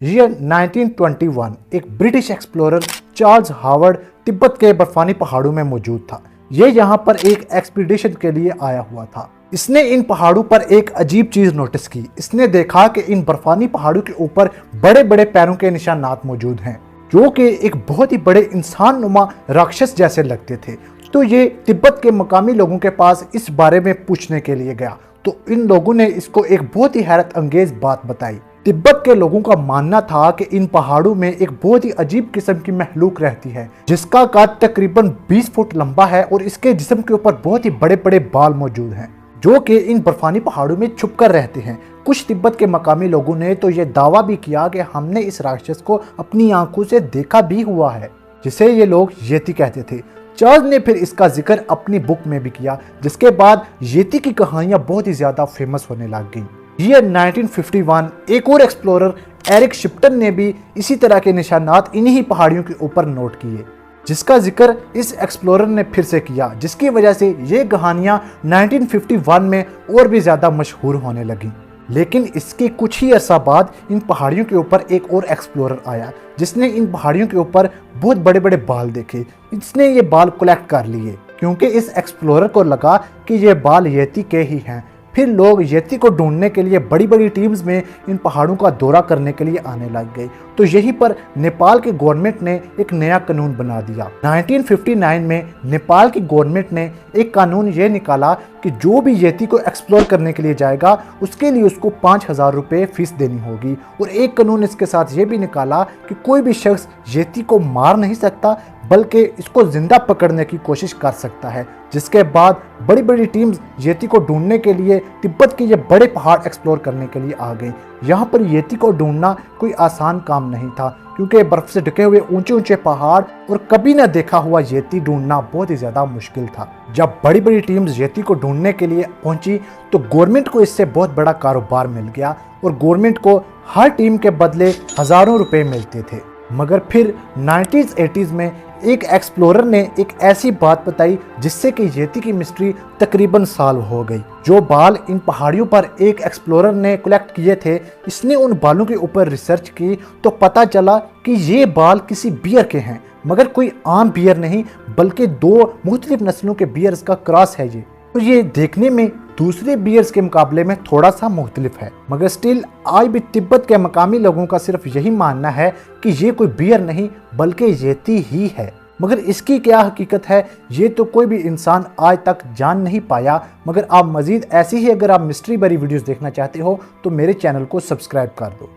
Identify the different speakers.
Speaker 1: Year 1921 एक British explorer Charles Howard Tibet के बर्फानी पहाड़ों में मौजूद था। ये यहाँ पर एक एक्सपीडिशन के लिए आया हुआ था। इसने इन पहाड़ों पर एक अजीब चीज नोटिस की। इसने देखा कि इन बर्फानी पहाड़ों के ऊपर बड़े बड़े पैरों के निशानात मौजूद हैं, जो कि एक बहुत ही बड़े इंसान नुमा राक्षस जैसे लगते थे। तो ये तिब्बत के मकामी लोगों के पास इस बारे में पूछने के लिए गया, तो इन लोगों ने इसको एक बहुत ही हैरत अंगेज बात बताई। तिब्बत के लोगों का मानना था कि इन पहाड़ों में एक बहुत ही अजीब किस्म की महलूक रहती है, जिसका कद तकरीबन 20 फुट लंबा है और इसके जिस्म के ऊपर बहुत ही बड़े बड़े बाल मौजूद हैं, जो कि इन बर्फानी पहाड़ों में छुपकर रहते हैं। कुछ तिब्बत के मकामी लोगों ने तो ये दावा भी किया कि हमने इस राक्षस को अपनी आंखों से देखा भी हुआ है, जिसे ये लोग येती कहते थे। चार्ल्स ने फिर इसका जिक्र अपनी बुक में भी किया, जिसके बाद येती की कहानियां बहुत ही ज्यादा फेमस होने लग गई। ईयर 1951 एक और एक्सप्लोरर एरिक शिप्टन ने भी इसी तरह के निशानात इन्हीं पहाड़ियों के ऊपर नोट किए, जिसका जिक्र इस एक्सप्लोरर ने फिर से किया, जिसकी वजह से ये कहानियां 1951 में और भी ज्यादा मशहूर होने लगी। लेकिन इसके कुछ ही अरसा बाद इन पहाड़ियों के ऊपर एक और एक्सप्लोरर आया, जिसने इन पहाड़ियों के ऊपर बहुत बड़े बड़े बाल देखे। इसने ये बाल कलेक्ट कर लिए, क्योंकि इस एक्सप्लोरर को लगा कि ये बाल येती के ही हैं। फिर लोग येती को ढूंढने के लिए बड़ी बड़ी टीम्स में इन पहाड़ों का दौरा करने के लिए आने लग गए। तो यहीं पर नेपाल की गवर्नमेंट ने एक नया कानून बना दिया। 1959 में नेपाल की गवर्नमेंट ने एक कानून ये निकाला कि जो भी येती को एक्सप्लोर करने के लिए जाएगा, उसके लिए उसको 5,000 रुपये फीस देनी होगी। और एक कानून इसके साथ ये भी निकाला कि कोई भी शख्स येती को मार नहीं सकता, बल्कि इसको जिंदा पकड़ने की कोशिश कर सकता है। जिसके बाद बड़ी बड़ी टीम्स येती को ढूंढने के लिए तिब्बत के ये बड़े पहाड़ एक्सप्लोर करने के लिए आ गई। यहाँ पर येती को ढूंढना कोई आसान काम नहीं था, क्योंकि बर्फ से ढके हुए ऊंचे ऊंचे पहाड़ और कभी न देखा हुआ येती ढूंढना बहुत ही ज्यादा मुश्किल था। जब बड़ी बड़ी टीम्स येती को ढूंढने के लिए पहुंची, तो गवर्नमेंट को इससे बहुत बड़ा कारोबार मिल गया और गवर्नमेंट को हर टीम के बदले हजारों रुपए मिलते थे। मगर फिर 1980s में एक एक्सप्लोरर ने एक ऐसी बात बताई, जिससे कि येती की मिस्ट्री तकरीबन सॉल्व हो गई। जो बाल इन पहाड़ियों पर एक एक्सप्लोरर ने कलेक्ट किए थे, इसने उन बालों के ऊपर रिसर्च की तो पता चला कि ये बाल किसी बियर के हैं, मगर कोई आम बियर नहीं, बल्कि दो मुख्तलिफ नस्लों के बियर्स का क्रॉस है ये। तो ये देखने में दूसरे बियर्स के मुकाबले में थोड़ा सा मुख्तलिफ है, मगर स्टिल आज भी तिब्बत के मकामी लोगों का सिर्फ यही मानना है कि ये कोई बियर नहीं बल्कि येती ही है। मगर इसकी क्या हकीकत है, ये तो कोई भी इंसान आज तक जान नहीं पाया। मगर आप मजीद ऐसी ही अगर आप मिस्ट्री भरी वीडियोस देखना चाहते हो, तो मेरे चैनल को सब्सक्राइब कर दो।